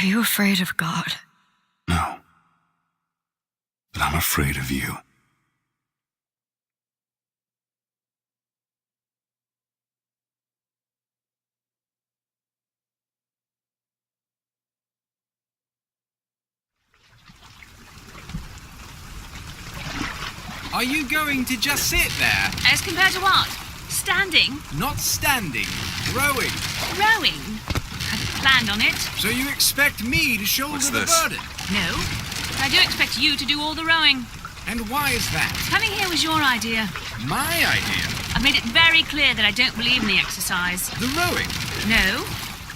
Are you afraid of God? No. But I'm afraid of you. Are you going to just sit there? As compared to what? Standing? Not standing, rowing. Rowing? Hadn't planned on it. So you expect me to shoulder What's the this? burden? No. I do expect you to do all the rowing. And why is that? Coming here was your idea. My idea? I've made it very clear that I don't believe in the exercise. The rowing? No.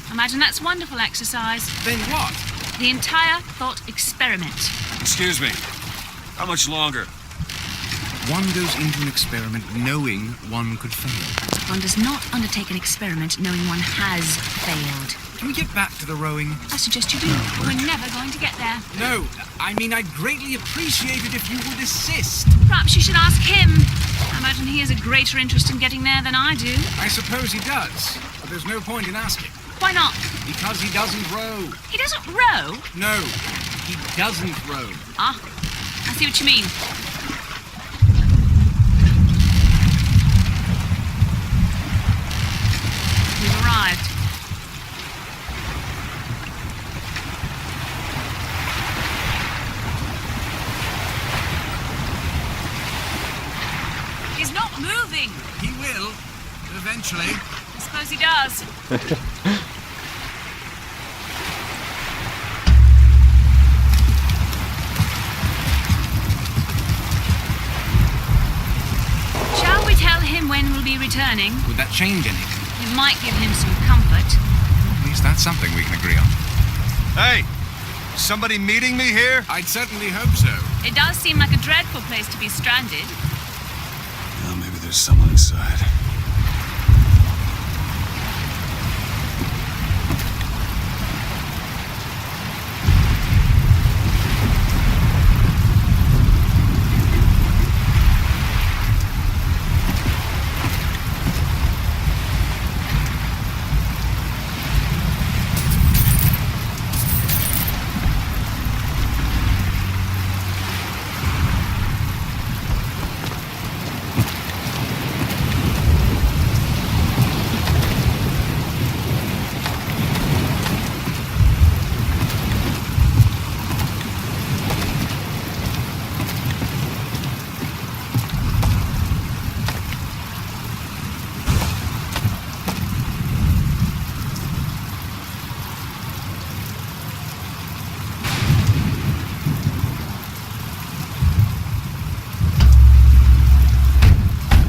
Imagine that's wonderful exercise. Then what? The entire thought experiment. Excuse me. How much longer? One goes into an experiment knowing one could fail. One does not undertake an experiment knowing one has failed. Can we get back to the rowing? I suggest you do. We're never going to get there. No, I mean I'd greatly appreciate it if you would assist. Perhaps you should ask him. I imagine he has a greater interest in getting there than I do. I suppose he does, but there's no point in asking. Why not? Because he doesn't row. He doesn't row? No, he doesn't row. Ah, I see what you mean. We've arrived. He's not moving. He will, eventually. I suppose he does. Shall we tell him when we'll be returning? Would that change anything? It might give him some comfort. At least that's something we can agree on. Hey! Somebody meeting me here? I'd certainly hope so. It does seem like a dreadful place to be stranded. Well, maybe there's someone inside.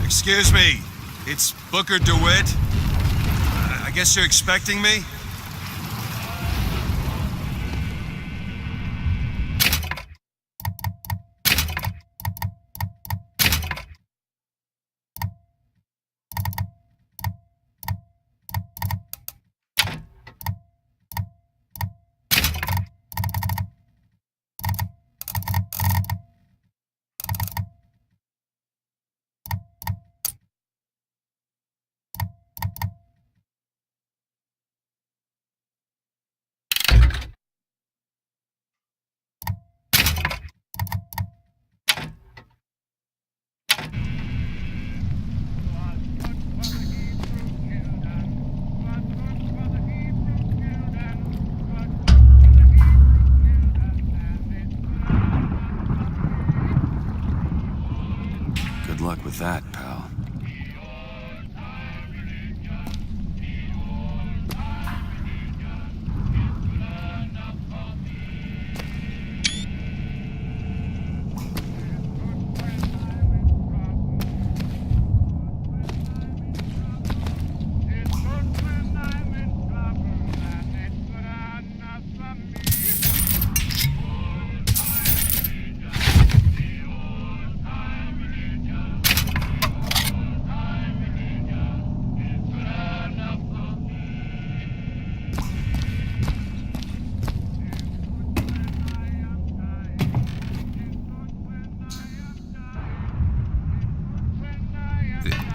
Excuse me, it's Booker DeWitt. I guess you're expecting me? Good luck with that, pal.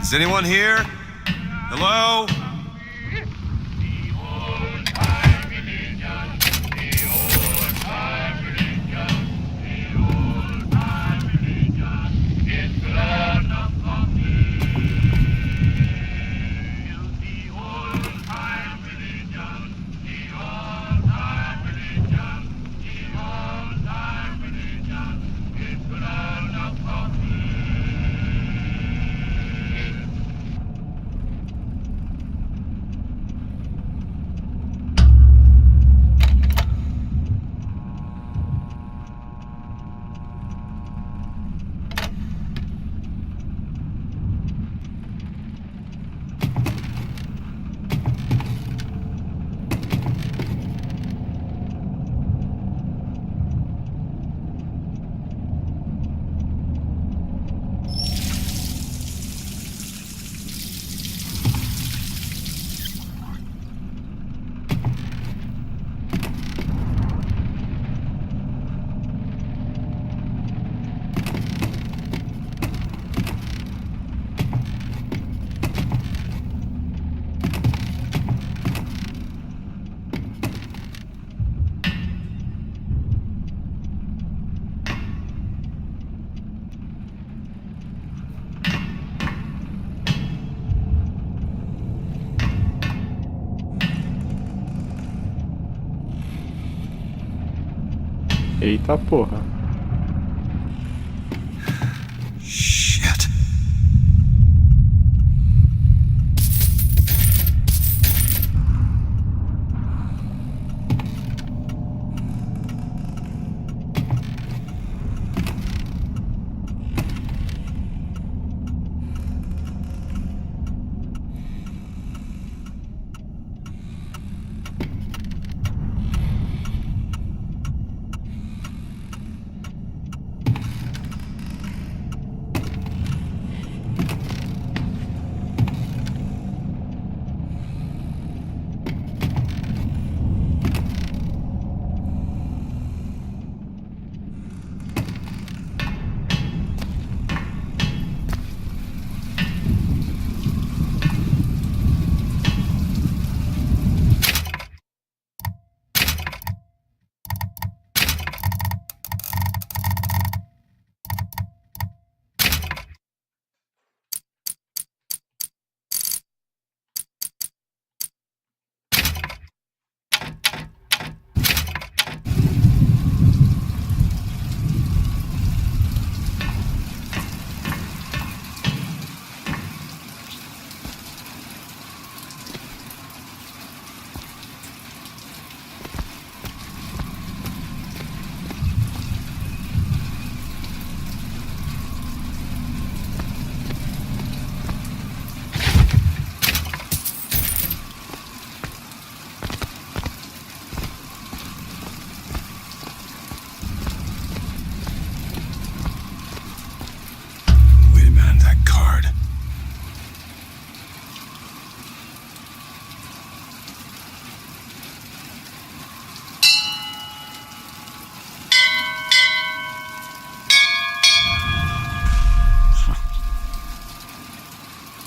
Is anyone here? Hello? Eita porra. Shit.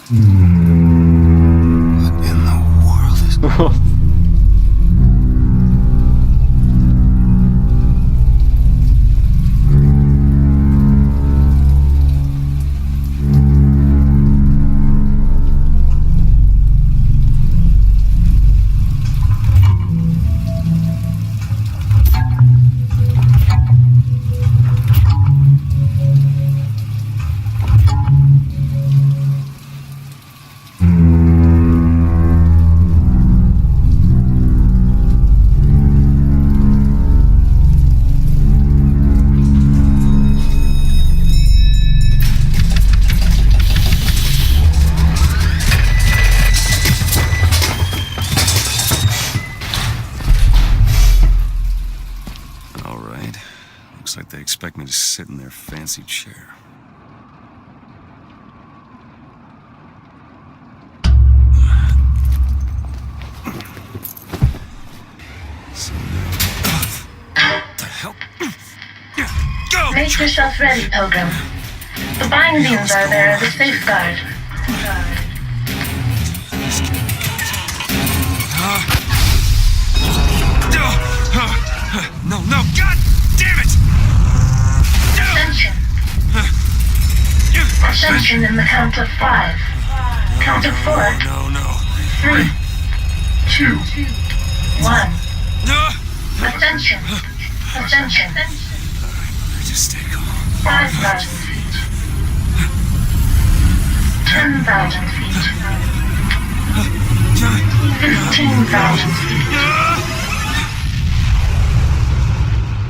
What in the world is... Looks like they expect me to sit in their fancy chair. So now... What the hell? Go! Make yourself ready, Pilgrim. The bindings are there as a safeguard. No, no, God damn it! Ascension. Ascension in the count of 5. Count of 4. No. 3, 2, 1. No! Ascension. Ascension. Just stay calm. 5,000 feet. 10,000 feet. 15,000 feet.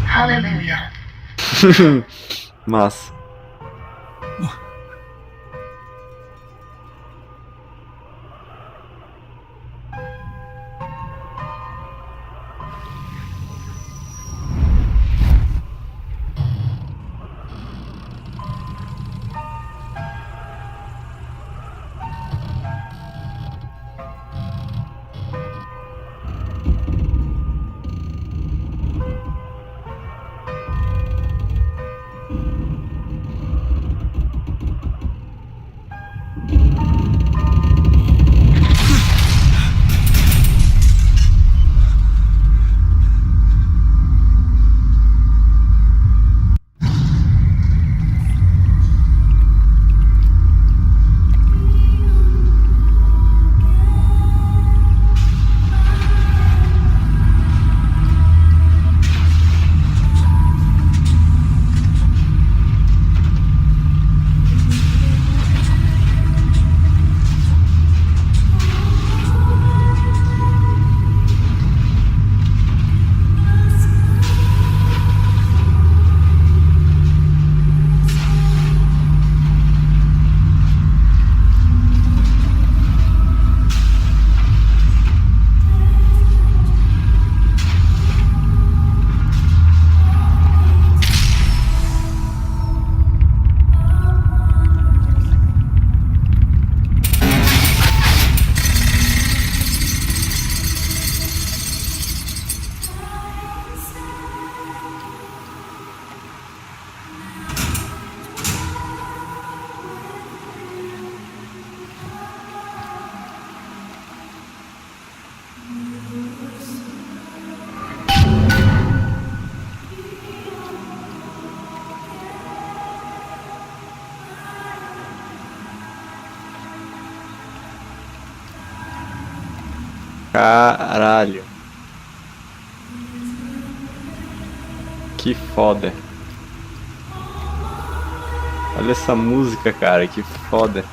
Hallelujah. Massa. Caralho. Que foda. Olha essa música, cara, que foda.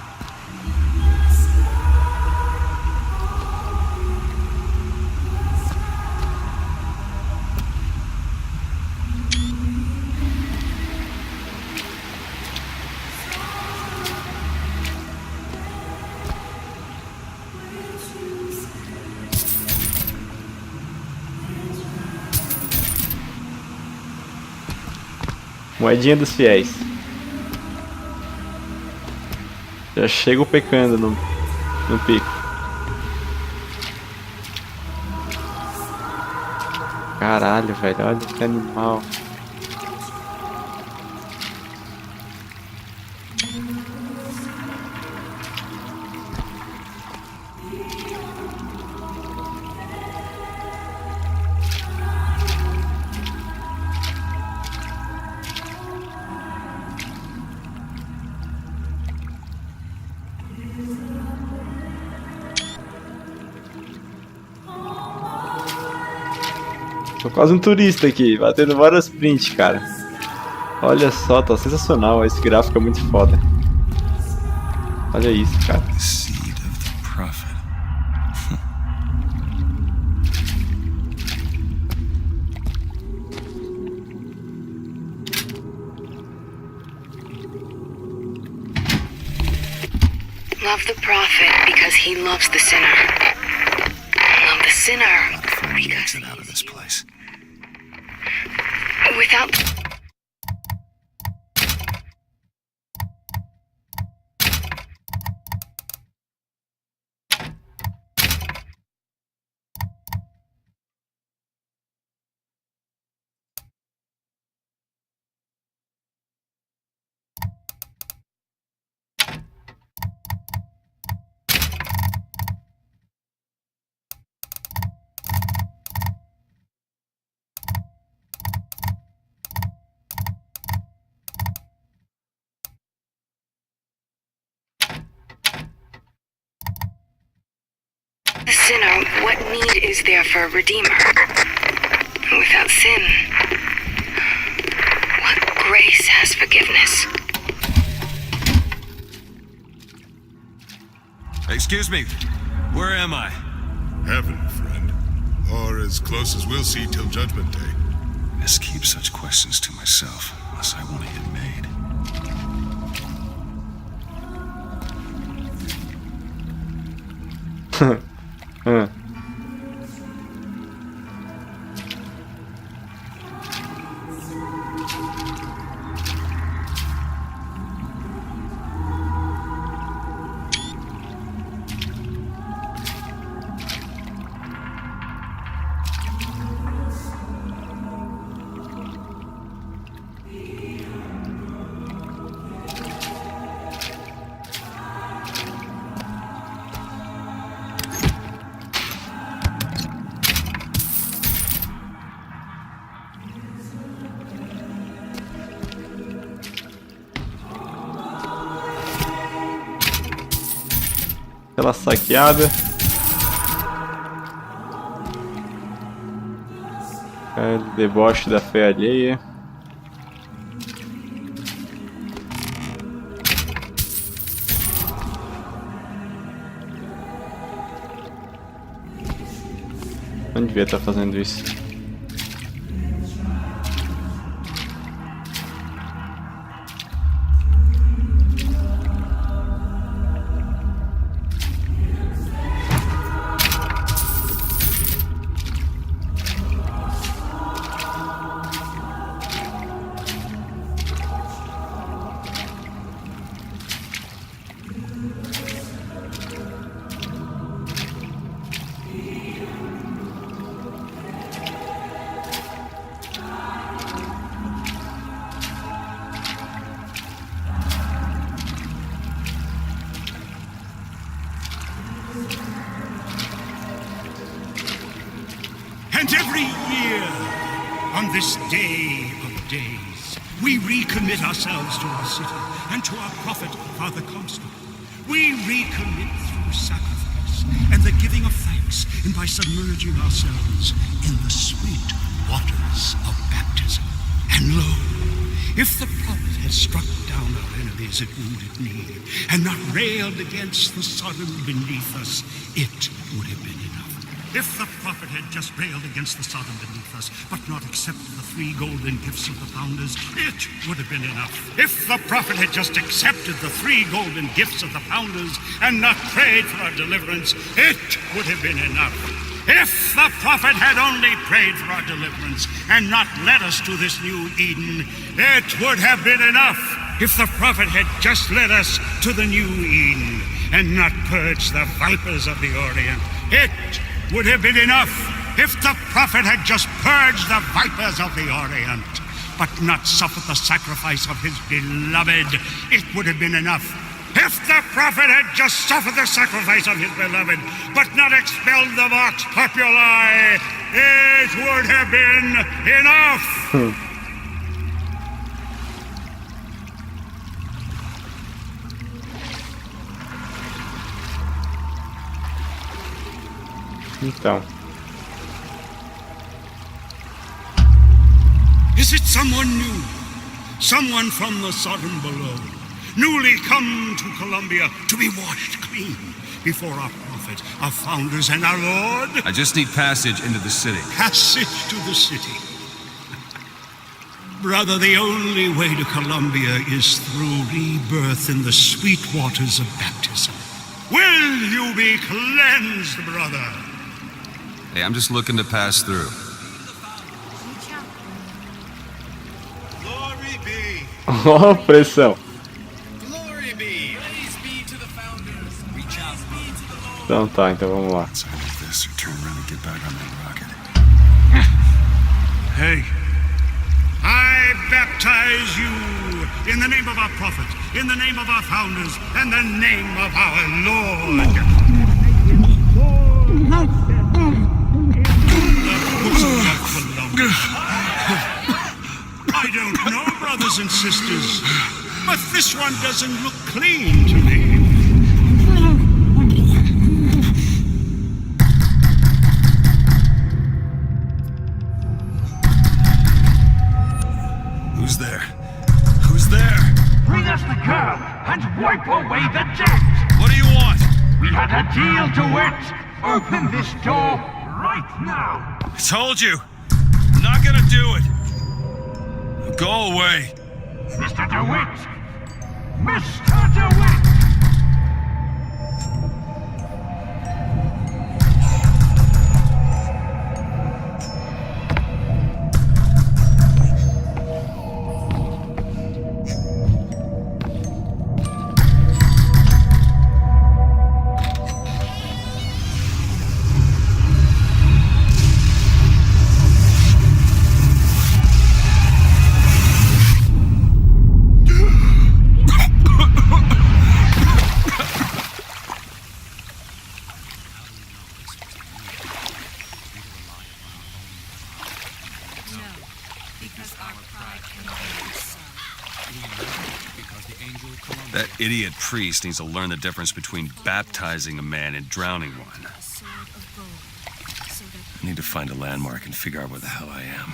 Moedinha dos fiéis. Já chego pecando no pico. Caralho, velho. Olha que animal. Tô quase um turista aqui, batendo várias prints, cara. Olha só, tá sensacional. Esse gráfico é muito foda. Olha isso, cara. The seed of the prophet. Love the prophet because he loves the sinner. Love the sinner because Get out of this place. without the sinner, what need is there for a redeemer? Without sin, what grace has forgiveness? Excuse me. Where am I? Heaven, friend. Or as close as we'll see till Judgment Day. Best keep such questions to myself, unless I want to get made. Aquela saqueada. Deboche da fé alheia. Não devia estar fazendo isso. And every year, on this day of days, we recommit ourselves to our city and to our prophet, Father Comstock. We recommit through sacrifice, and the giving of thanks, and by submerging ourselves in the sweet waters of baptism. And lo, if the prophet had struck down our enemies at wounded knee, and not railed against the Sodom beneath us, it would have been enough. If the prophet had just railed against the Sodom beneath us, but not accepted the 3 golden gifts of the founders, it would have been enough. If the prophet had just accepted the 3 golden gifts of the founders, and not prayed for our deliverance, it would have been enough. If the prophet had only prayed for our deliverance, and not led us to this new Eden, it would have been enough. If the prophet had just led us to the new Eden, and not purged the vipers of the Orient, it would have been enough. If the prophet had just purged the vipers of the Orient, but not suffered the sacrifice of his beloved, it would have been enough. If the prophet had just suffered the sacrifice of his beloved, but not expelled the vox populi, it would have been enough. Então. Is it someone new? Someone from the Sodom below, newly come to Columbia to be washed clean before our prophet, our founders, and our Lord? I just need passage into the city. Passage to the city. Brother, the only way to Columbia is through rebirth in the sweet waters of baptism. Will you be cleansed, brother? Hey, I'm just looking to pass through. Glory be. Ó, pressão. Glory be. Praise be to the founders. Reach out. Então tá, então vamos lá. Sign of this or turn around and get back on that rocket. Hey. I baptize you in the name of our prophet, in the name of our founders, and the name of our Lord. I don't know, brothers and sisters, but this one doesn't look clean to me. Who's there? Who's there? Bring us the girl and wipe away the debt! What do you want? We had a deal to it! Open this door right now! I told you. I'm not gonna do it. Go away. Mr. DeWitt! Mr. DeWitt! That idiot priest needs to learn the difference between baptizing a man and drowning one. I need to find a landmark and figure out where the hell I am.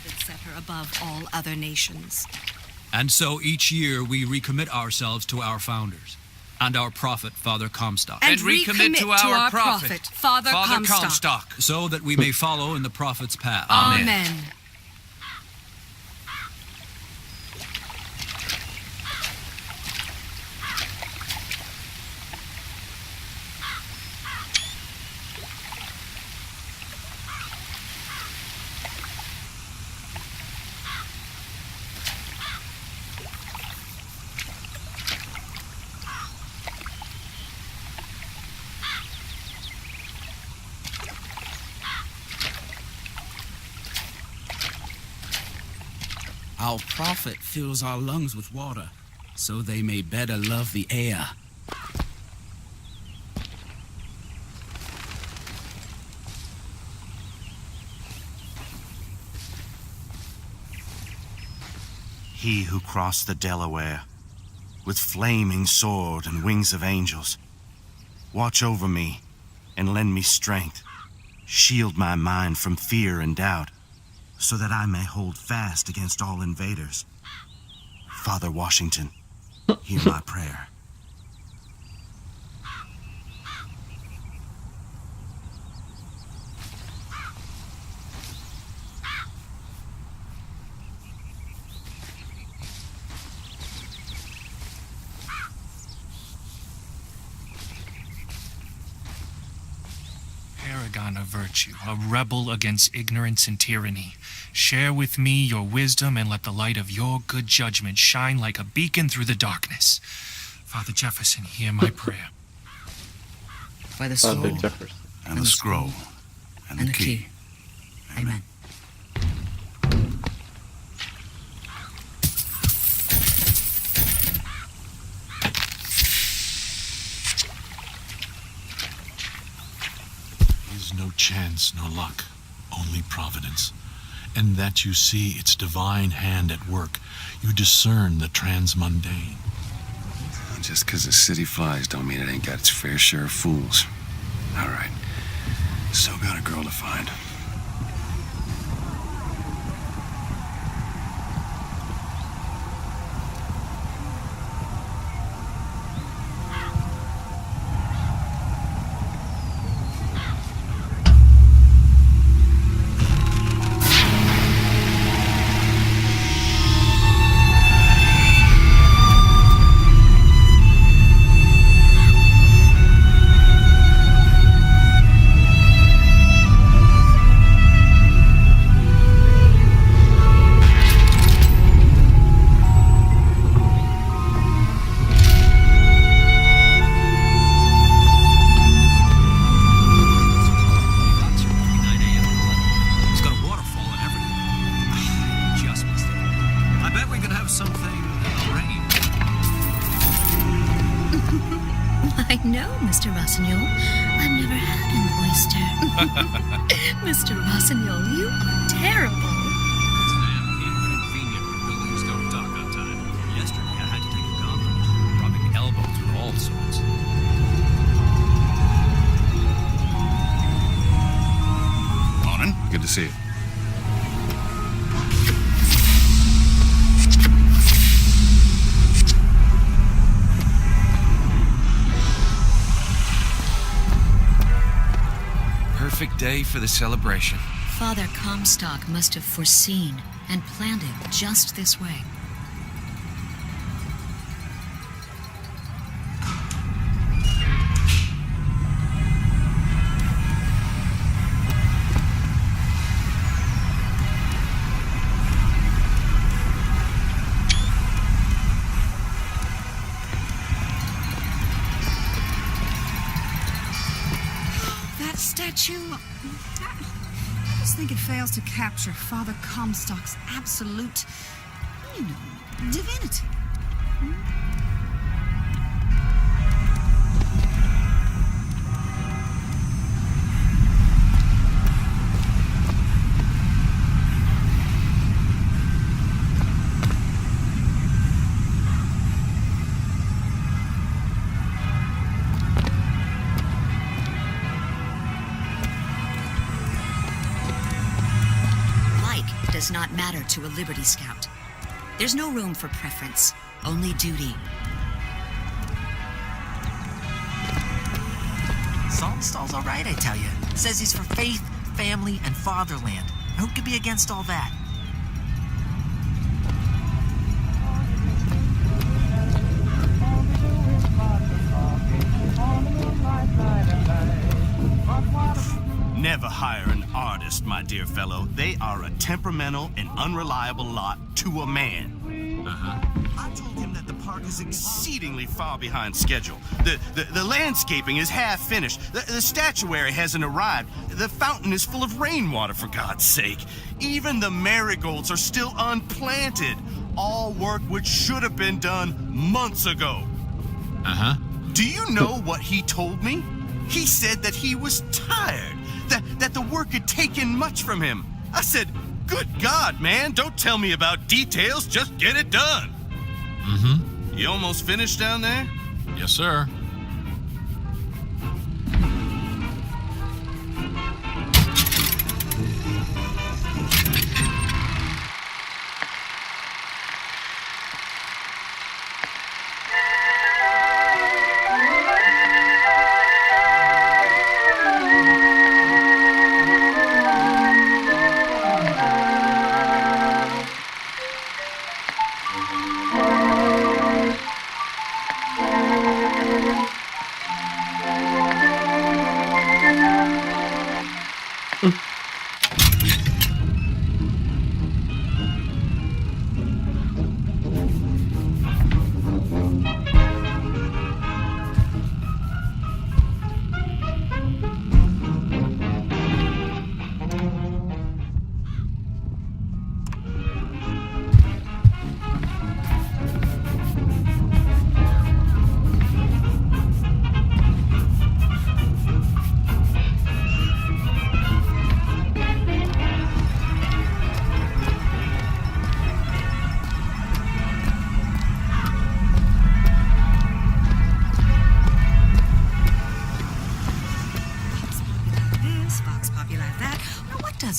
That set her above all other nations. And so each year we recommit ourselves to our founders and our prophet, Father Comstock. And recommit to our prophet, Father Comstock. So that we may follow in the prophet's path. Amen. Our prophet fills our lungs with water, so they may better love the air. he who crossed the Delaware, with flaming sword and wings of angels. Watch over me and lend me strength. Shield my mind from fear and doubt, so that I may hold fast against all invaders. Father Washington, hear my prayer. Paragon of virtue, a rebel against ignorance and tyranny. Share with me your wisdom and let the light of your good judgment shine like a beacon through the darkness. Father Jefferson, hear my prayer. By the sword, and the scroll, and the key. Amen. No chance, no luck, only providence. And that you see its divine hand at work, you discern the transmundane. Just 'cause the city flies don't mean it ain't got its fair share of fools. All right, still got a girl to find. Mr. Rossignol. I've never had an oyster. Mr. Rossignol, you are terrible. It's damn inconvenient when buildings don't dock on time. Yesterday I had to take a gauntlet, rubbing elbows with all sorts. Morning. Good to see you. Perfect day for the celebration. Father Comstock must have foreseen and planned it just this way. I just think it fails to capture Father Comstock's absolute, divinity. Does not matter to a Liberty Scout. There's no room for preference, only duty. Saltonstall's all right, I tell you. Says he's for faith, family, and fatherland. Who could be against all that? Never hire an artist, my dear fellow. They are a temperamental and unreliable lot to a man. I told him that the park is exceedingly far behind schedule. The landscaping is half finished. The statuary hasn't arrived. The fountain is full of rainwater, for God's sake. Even the marigolds are still unplanted. All work which should have been done months ago. Do you know what he told me? He said that he was tired. That the work had taken much from him. I said, Good God, man, don't tell me about details, just get it done. Mm-hmm. You almost finished down there? Yes, sir.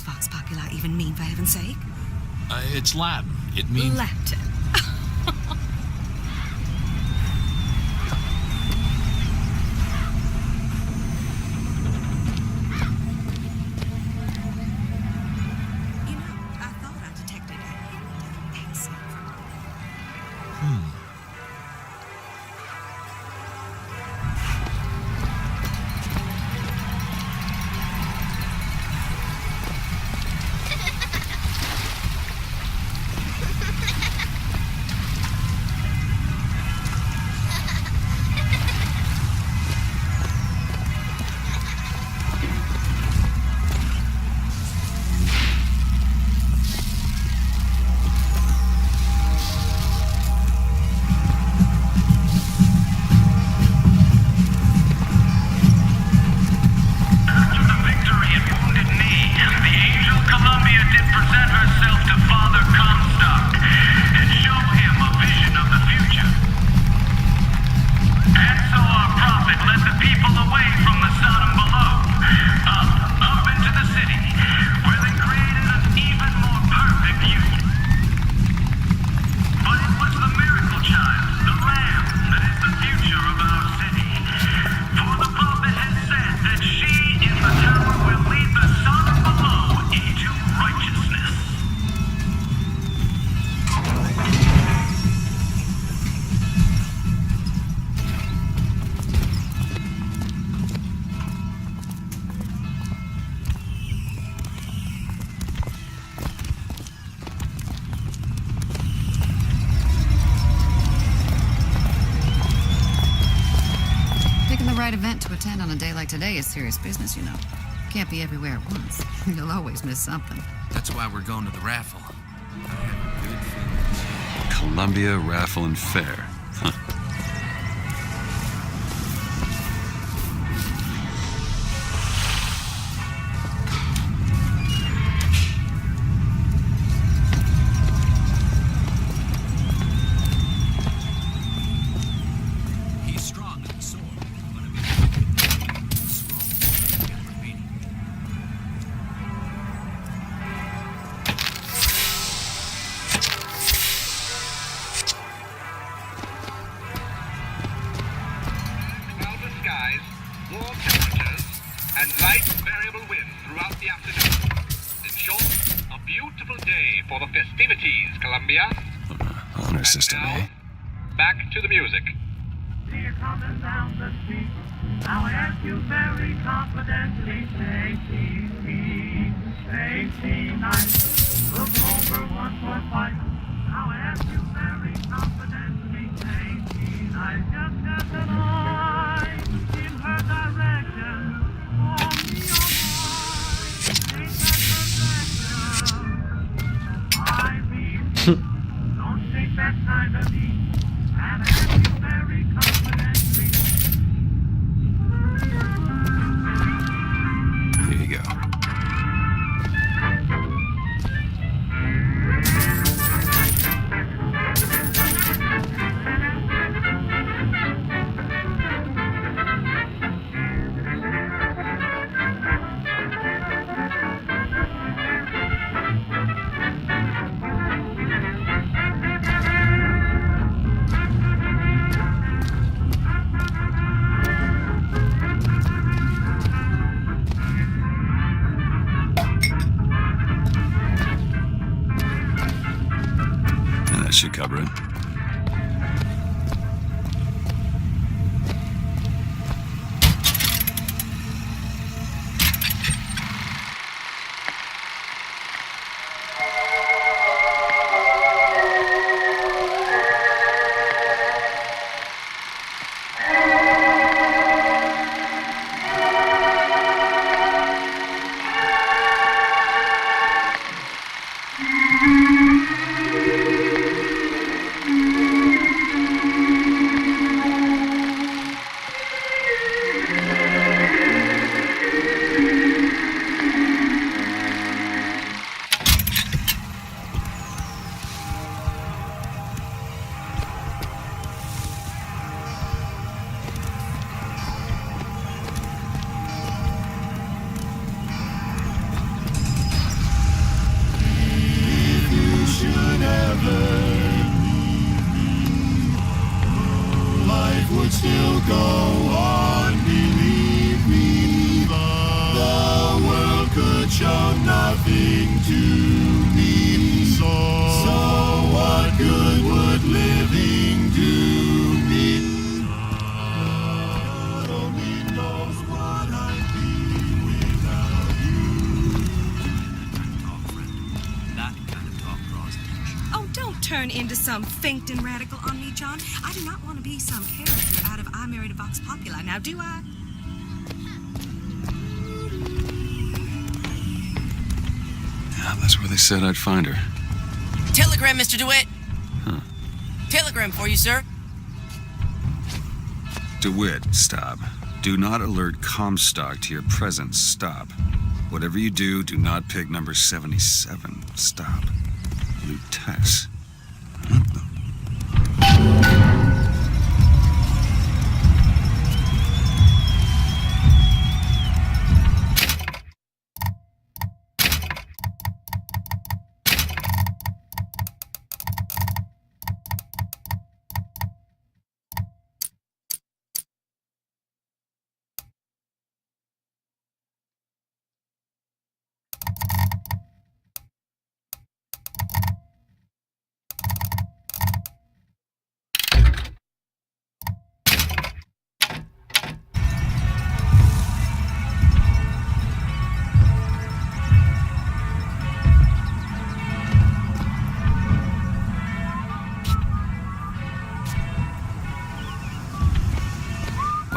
Vox Populi even mean, for heaven's sake? It's Latin. It means... Latin. You know, I thought I detected an accent. Right event to attend on a day like today is serious business, you know. Can't be everywhere at once. You'll always miss something. That's why we're going to the raffle. I have a good feeling. Columbia Raffle and Fair. Huh. Honor system, eh? Back to the music. See you coming down the street. I'll ask you very confidently. Safety nice. Look over 145. I'll ask you very confidently. Safety nice. Just as an eye in her direction. On your mind. Take that perfection. I mean. Don't take that kind of me, and ask you very confidently. Here you go. cover it. Turn into some finked and radical on me, John. I do not want to be some character out of I Married a Vox Populi, now do I? Yeah, that's where they said I'd find her. Telegram, Mr. DeWitt. Huh. Telegram for you, sir. DeWitt, stop. Do not alert Comstock to your presence. Stop. Whatever you do, do not pick number 77. Stop. Lutess.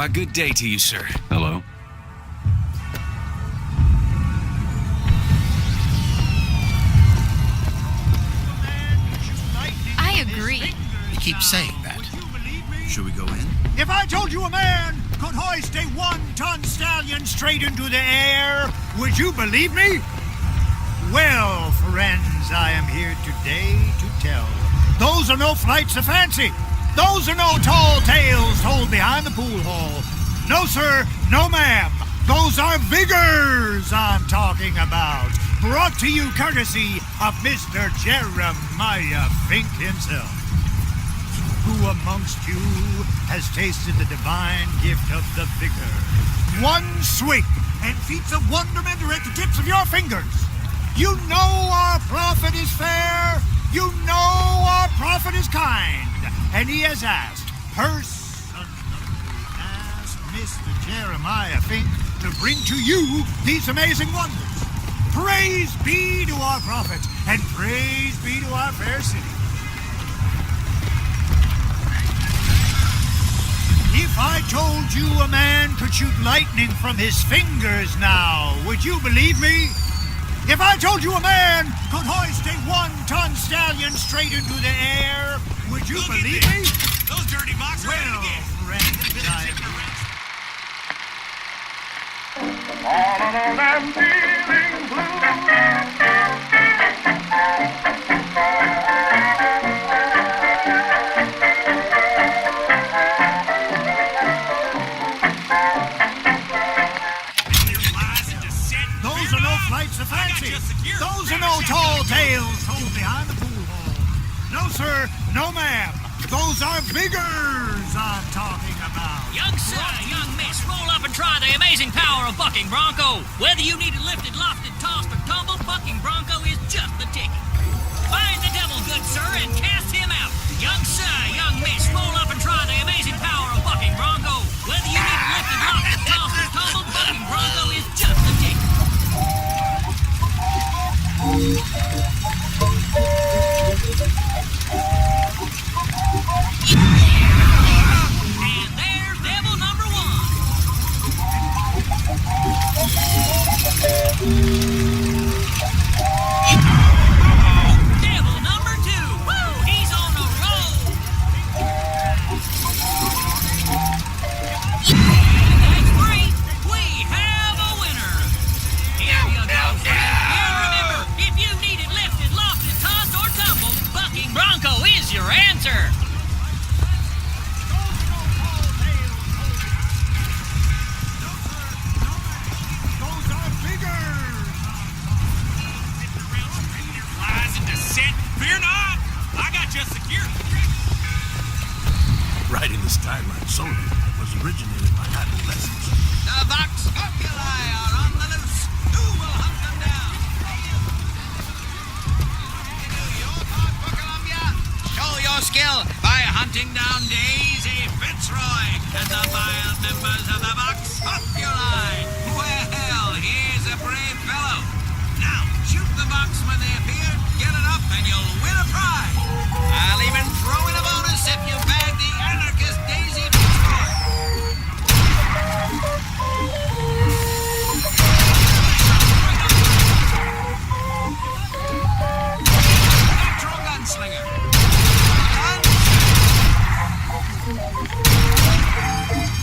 Why, good day to you, sir. Hello? I agree. You keep saying that. Should we go in? If I told you a man could hoist a 1-ton stallion straight into the air, would you believe me? Well, friends, I am here today to tell. Those are no flights of fancy. Those are no tall tales told behind the pool hall. No, sir, no, ma'am. Those are vigors I'm talking about. Brought to you courtesy of Mr. Jeremiah Fink himself. Who amongst you has tasted the divine gift of the vigor? One swing, and feats of wonderment are at the tips of your fingers. You know our prophet is fair. You know our prophet is kind. And he has asked, personally asked Mr. Jeremiah Fink to bring to you these amazing wonders. Praise be to our prophet, and praise be to our fair city. If I told you a man could shoot lightning from his fingers now, would you believe me? If I told you a man could hoist a 1-ton stallion straight into the air, would you believe me? Those dirty boxers well, friends, I all alone and feeling Those are no flights of fancy. Those are no tall tales told behind the pool hall. No, sir, no, ma'am. Those are vigors I'm talking about. Young sir, young miss, roll up and try the amazing power of bucking bronco. Whether you need it lifted, lofted, tossed, or tumbled, bucking bronco is just the ticket. Find the devil, good sir, and cast him out.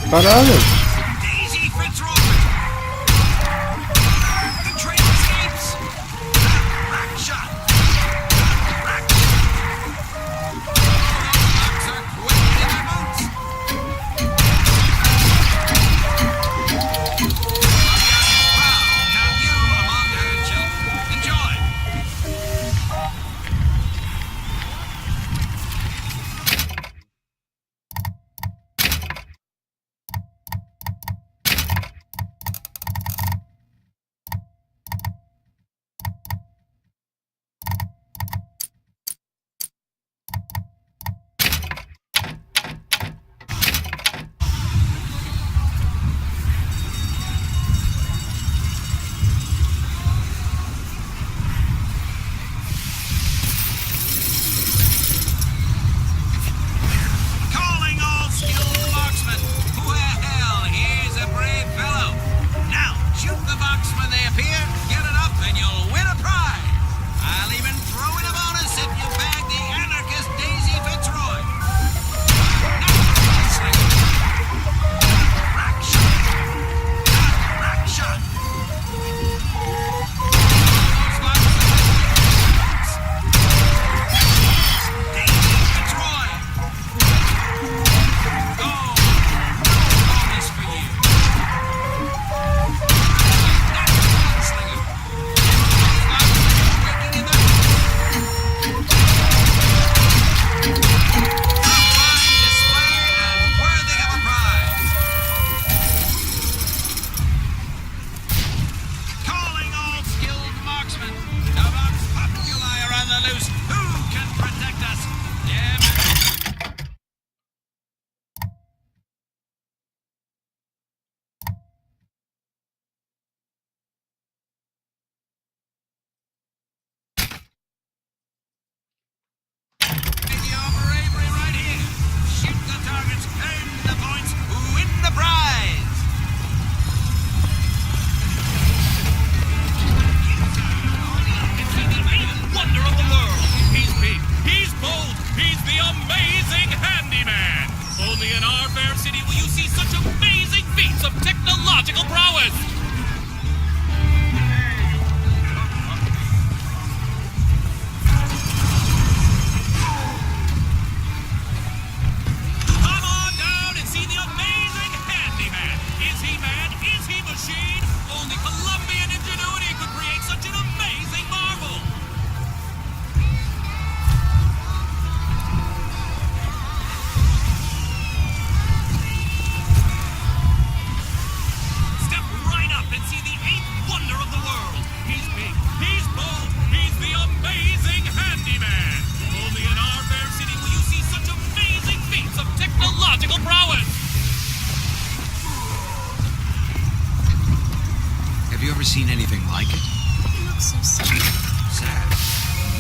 Caralho. Daisy Fitzroy! The train escapes! Rack shot! Rack Bugs are quaking in their boots! Proud, count you among her children. Enjoy! Calling all skilled marksmen. Well, here's a brave fellow. Now, shoot the box when they appear, get it up, and you'll win a prize. I'll even throw in a bonus if you bag the anarchist Daisy Fitzroy. Rack shot. Rack shot. Daisy Fitzroy. Bonus for you. Gunslinger. Breaking in the fine display and worthy of a prize. Calling all skilled marksmen. The Vox Populi are on the loose. Who can protect us? Damn it. Your bravery right here. Shoot the targets, earn the points, win the prize. Wonder of the world. He's big, he's bold, he's the amazing handyman. Only in our fair city will you see such amazing feats of technological prowess. Come on down and see the amazing handyman. Is he man? Is he machine? Only Colombian ingenuity could create such an amazing marvel. Step right up and see the eighth wonder of the world. He's big, he's bold, he's the amazing handyman. Only in our fair city will you see such amazing feats of technological prowess. Have you ever seen anything like it? You look so sad. Sad.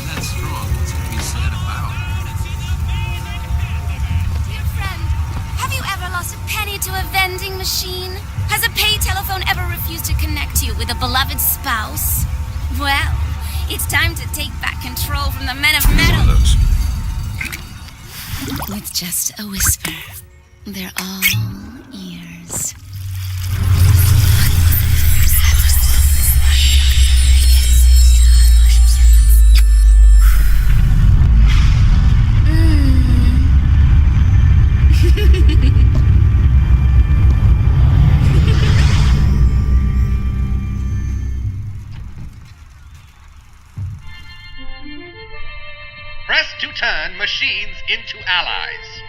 That's strong. What's to be said about it? Dear friend, have you ever lost a penny to a vending machine? Has a pay telephone ever refused to connect you with a beloved spouse? Well, it's time to take back control from the men of metal. With just a whisper, they're all ears. Press to turn machines into allies.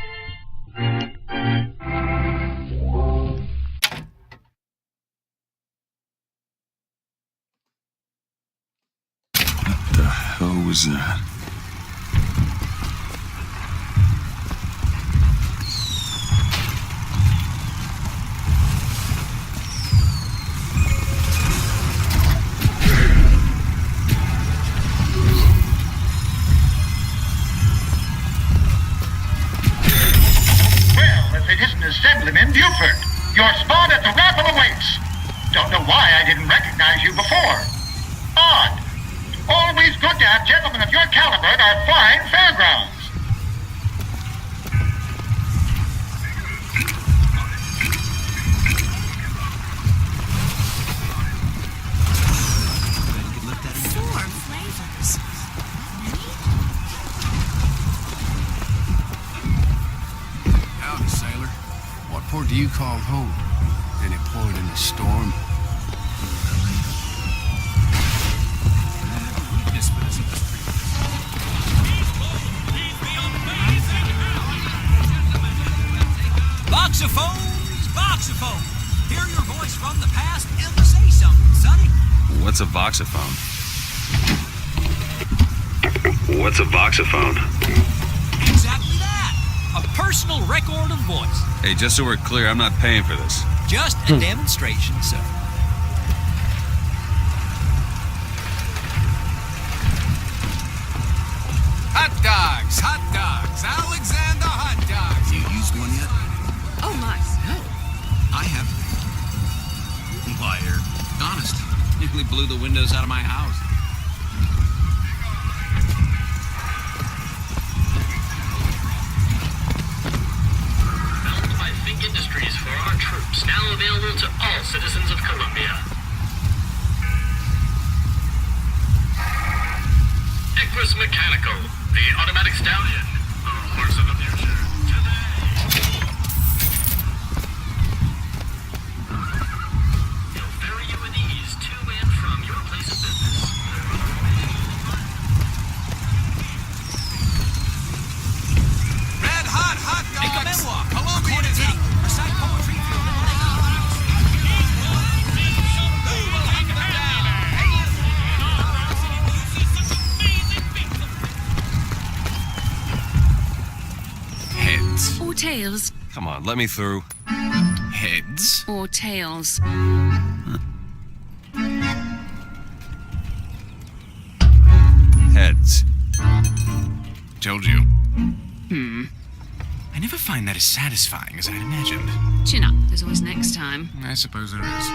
What the hell was that? Well, if it isn't Assemblyman Buford, your spot at the raffle awaits. Don't know why I didn't recognize you before. Odd. Always good to have gentlemen of your caliber at our fine fairgrounds. called home, and it poured in a storm. Voxophones! Voxophone! Hear your voice from the past and say something, sonny. What's a voxophone? What's a voxophone? Exactly that. A personal record of voice. Hey, just so we're clear, I'm not paying for this. Just a demonstration, sir. Hot dogs, Alexander hot dogs. You used one yet? Oh my. No. I have. Liar. Honest. Nearly blew the windows out of my house. Built by Fink Industries for our troops, now available to all citizens of Columbia. Equus Mechanical, the automatic stallion, the horse of the future. He'll ferry you with ease to and from your place of business. Red hot dogs. Make a memoir. Colombian is Quantitative. Recite poetry for your living. Heads. Or tails. Come on, let me through. Heads. Or tails. Heads. Told you. Hmm. I never find that as satisfying as I'd imagined. Chin up. There's always next time. I suppose there is.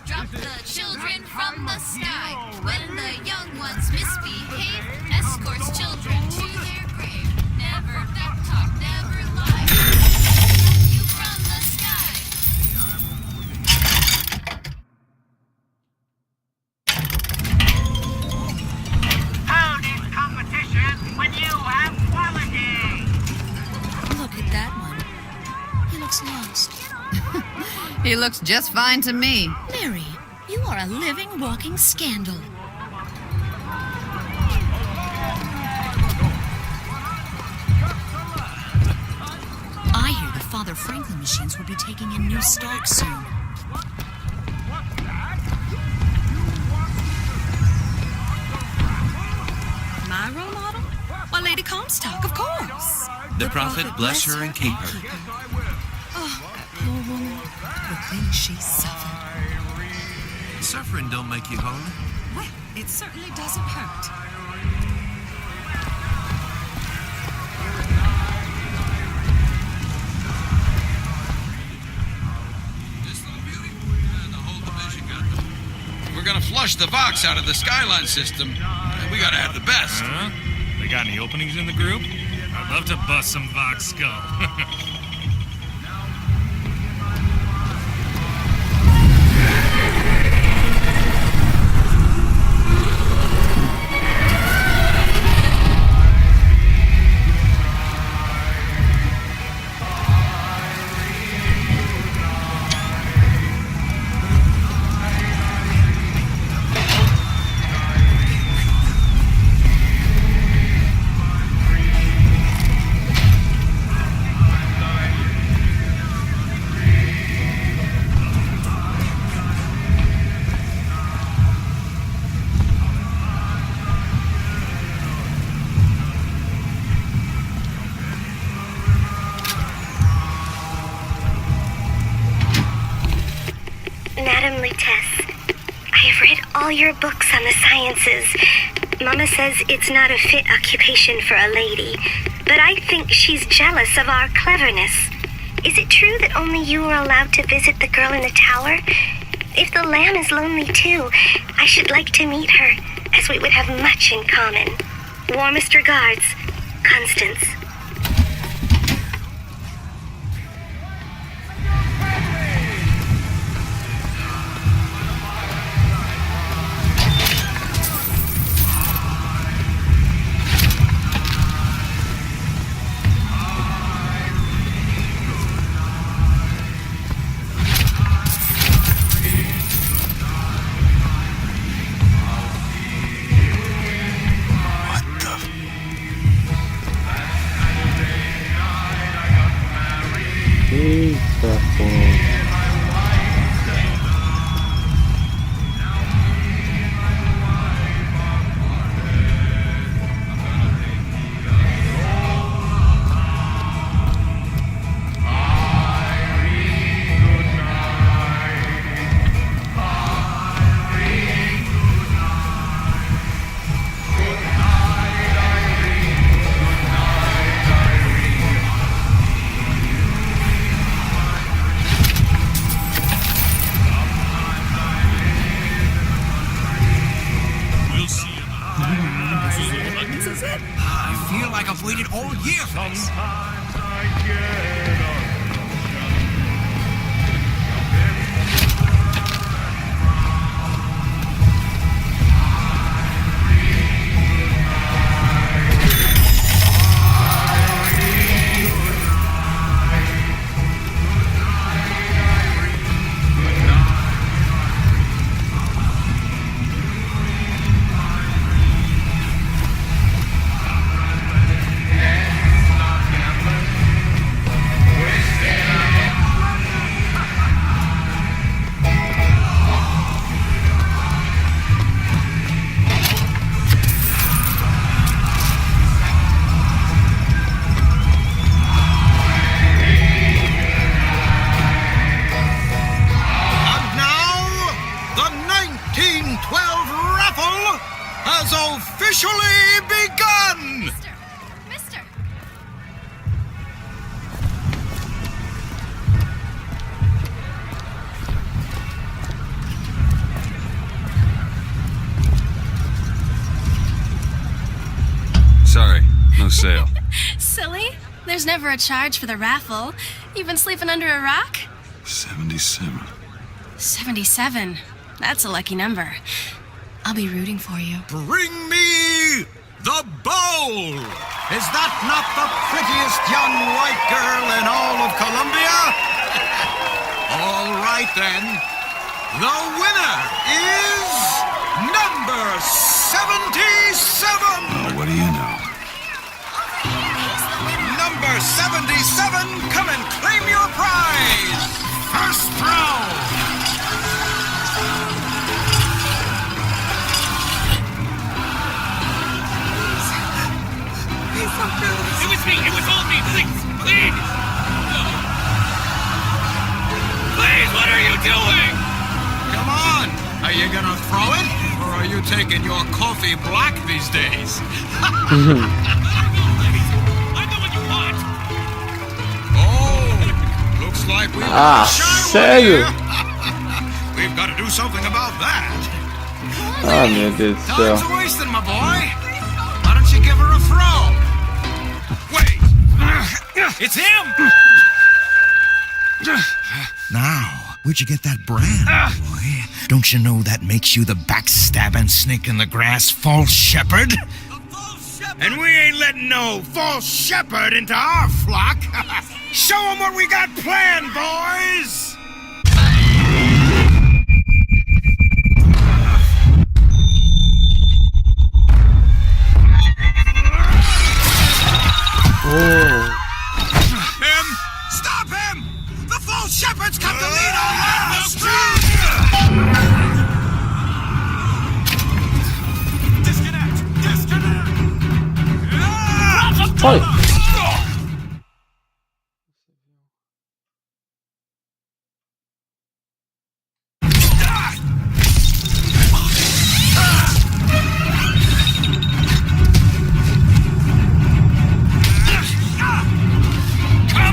Drop the children from the sky. When the young ones misbehave, escorts children to their grave. Never talk, never lie. You from the sky. How is competition when you have quality? Look at that one. He looks lost. He looks just fine to me. Mary, you are a living, walking scandal. I hear the Father Franklin machines will be taking in new stock soon. My role model? Why, Lady Comstock, of course. The prophet bless her and keep her. Oh, that poor woman. The things she suffered. Suffering don't make you holy. Well, it certainly doesn't hurt. We're gonna flush the Vox out of the Skyline system. And we gotta have the best. Huh? They got any openings in the group? I'd love to bust some Vox skull. Madam Lutece, I have read all your books on the sciences. Mama says it's not a fit occupation for a lady, but I think she's jealous of our cleverness. Is it true that only you were allowed to visit the girl in the tower? If the lamb is lonely too, I should like to meet her, as we would have much in common. Warmest regards, Constance. This is it. I feel like I've waited all year for this. Officially begun! Mister! Sorry, no sale. Silly? There's never a charge for the raffle. You've been sleeping under a rock? 77. 77. That's a lucky number. I'll be rooting for you. Bring me the bowl! Is that not the prettiest young white girl in all of Columbia? All right then. The winner is number 77! Oh, what do you know? Number 77, come and claim your prize! First round! It was me! It was all me! Please! Please! Please, what are you doing? Come on! Are you gonna throw it? Or are you taking your coffee black these days? Oh! Looks like we've got a shy one here. We've got to do something about that. Ah, meu Deus do céu. Time's wasting, my boy. Why don't you give her a throw? Wait! It's him! Now, where'd you get that brand, boy? Don't you know that makes you the backstabbing snake in the grass false shepherd? And we ain't letting no false shepherd into our flock. Show them what we got planned, boys! Him! Stop him! The false shepherds come to lead our animals strong! Disconnect! Disconnect! Come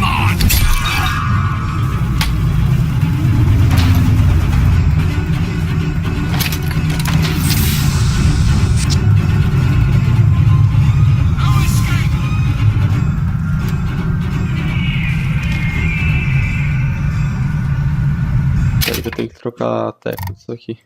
on! Peraí que eu tenho que trocar a tecla disso aqui.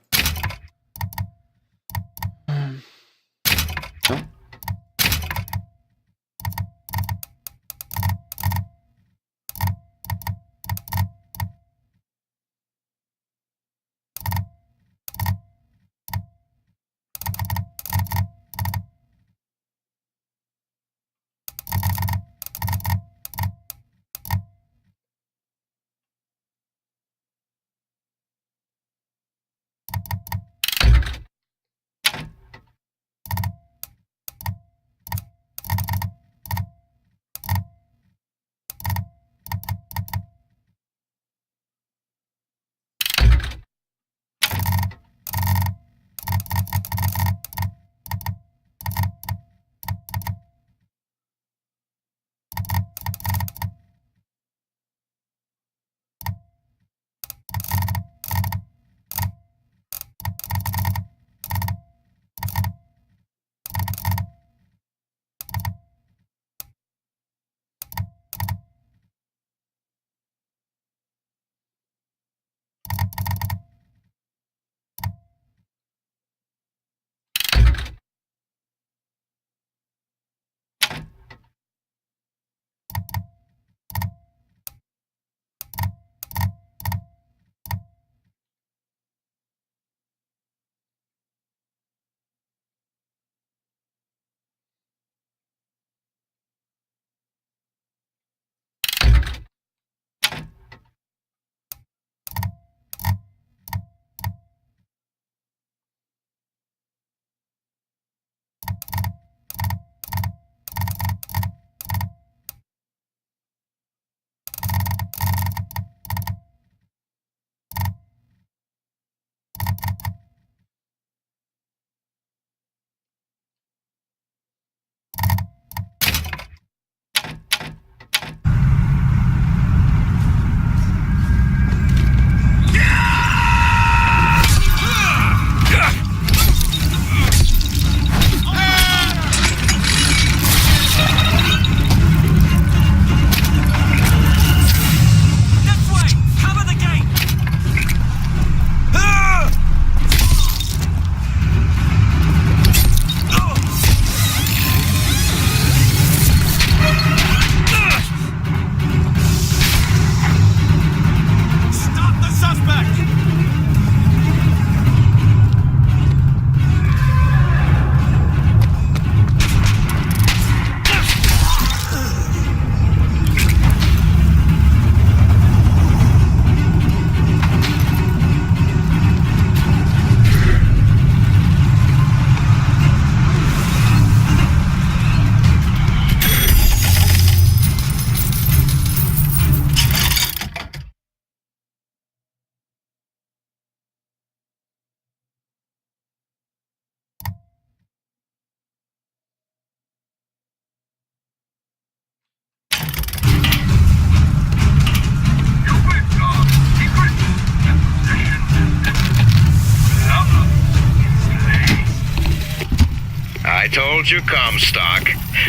I told you, Comstock.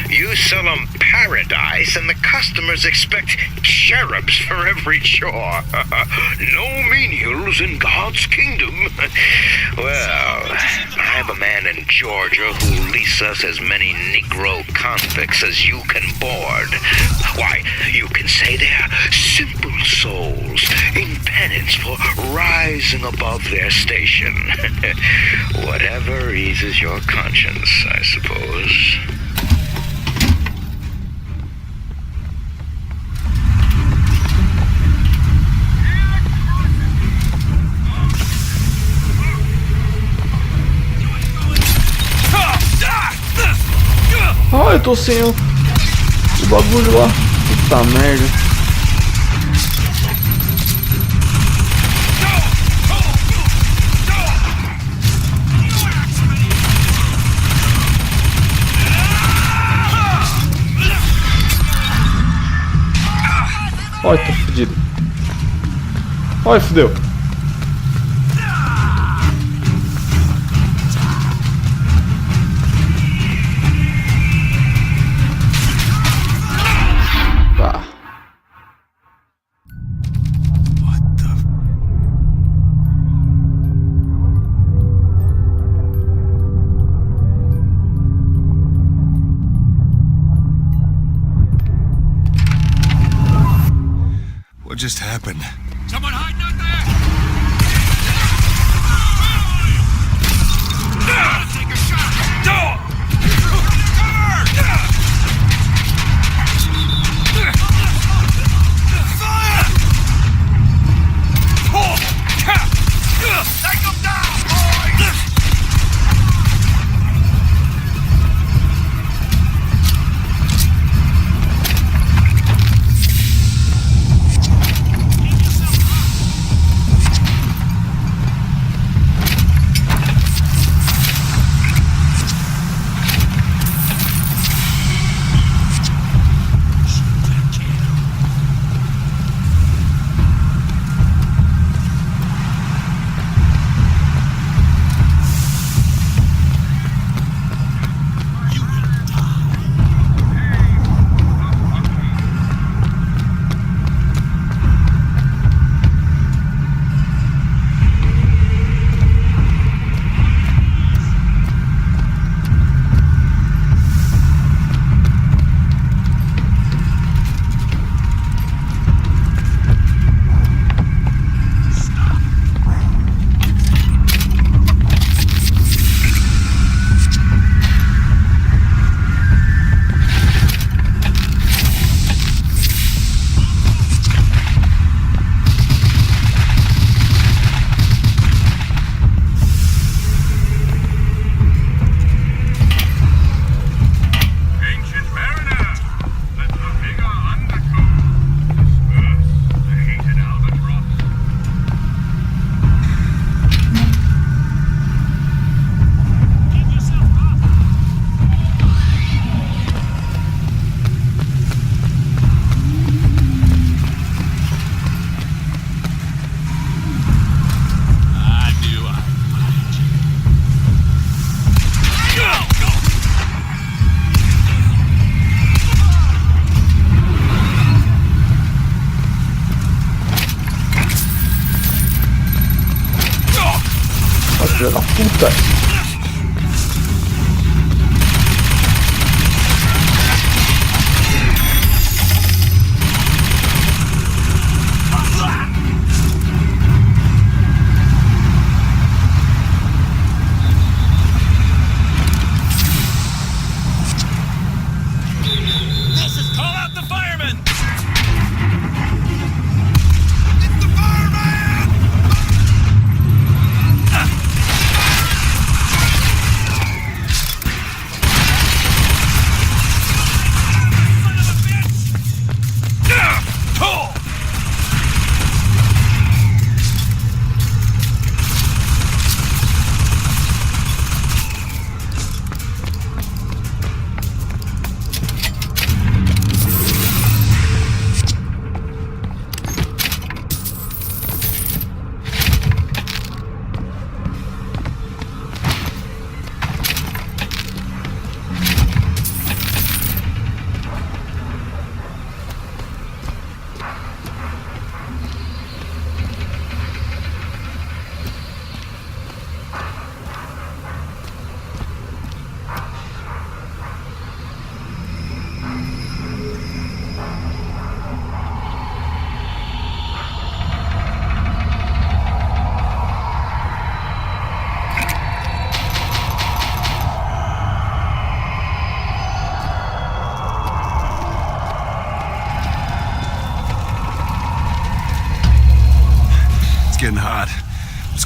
You sell them paradise, and the customers expect cherubs for every chore. No menials in God's kingdom. Well, I have a man in Georgia who'll lease us as many Negro convicts as you can board. Why, you can say they're simple souls in penance for rising above their station. Whatever eases your conscience, I suppose. Ah, eu tô sem o bagulho lá. Puta merda. Ai, tô fudido. Ai, fudeu. Tá. What just happened? Someone hiding out there! Take a shot! Cover! Fire! Take them down, boys! Filha da puta.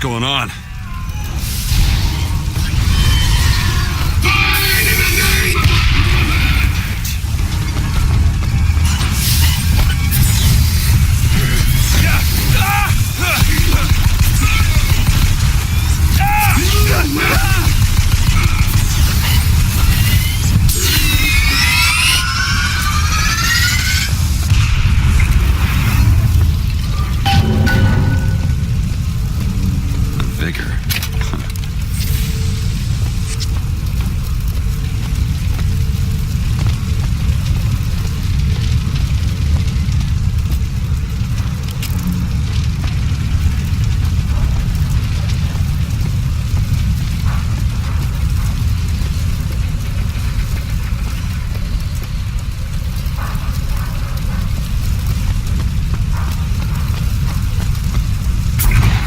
going on? Vigor.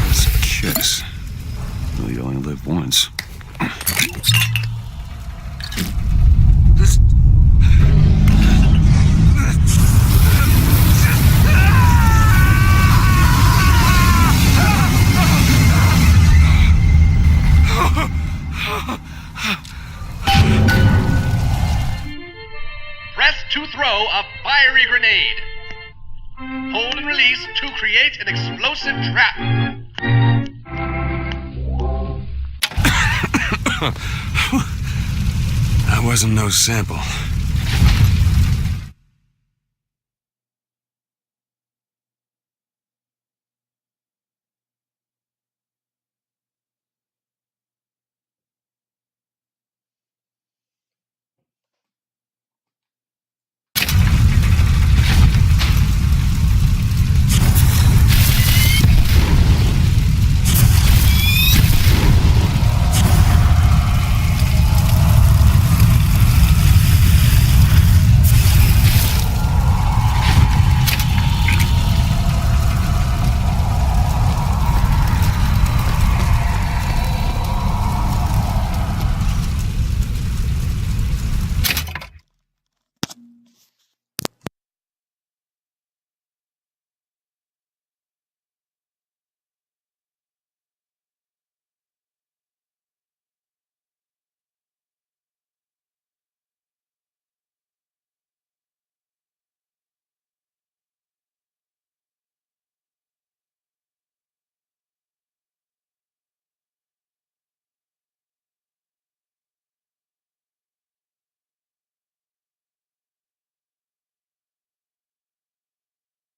It's a kiss. Well, you only live once. Press to throw a fiery grenade. Hold and release to create an explosive trap. That wasn't no sample.